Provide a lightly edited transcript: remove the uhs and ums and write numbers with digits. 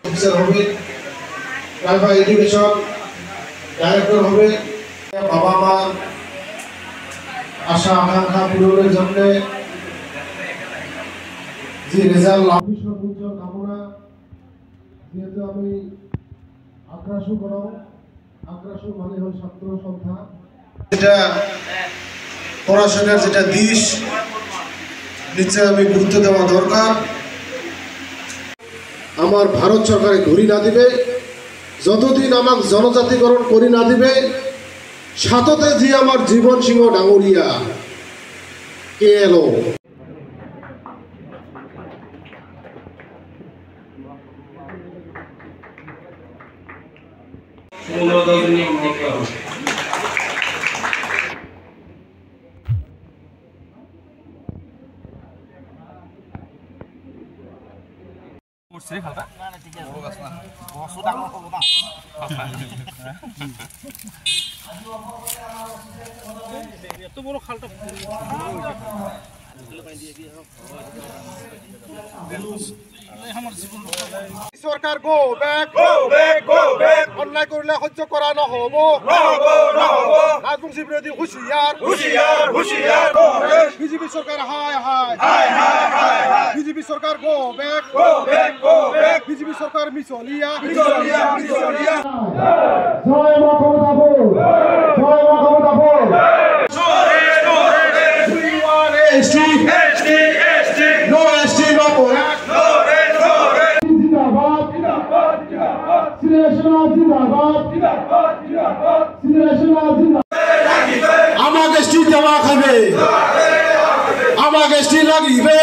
Officer হবে, private education director হবে। বাবা মার আশা আকাঙ্ক্ষা পূরণের জন্য যে রেজাল্ট লাভ সর্বোচ্চ কামনা, যেহেতু আমি আগ্রাসু করো, আগ্রাসু মানে হল ছাত্র সংখ্যা, যেটা পড়াশোনার যেটা দিশ নিশ্চয় আমি গুরুত্ব দেওয়া দরকার। আমার ভারত সরকারে ঘড়ি না দিবে, যতদিন আমাকে জনজাতিকরণ করি না দিবে, সাথতে যে আমার জীবন সিংহ ডাঙরিয়া কে এলো। এত বড় খালটা সরকার গো ব্যাক অন্যায় করলে সহ্য করা নহব। রাজবংশী বিরোধী হুঁশিয়ার, বিজেপি সরকার হায় হায়, বিজেপি সরকার গো ব্যাক, বিজেপি সরকার মিছলিয়া। জয় মা ক্ষমতা বল, জয় মা ক্ষমতা বল। No ST, no Borak. Zindabad, Zindabad, Zindabad. আমাকে স্টি দেওয়া খাবে, আমাকে স্টি লাগিবে।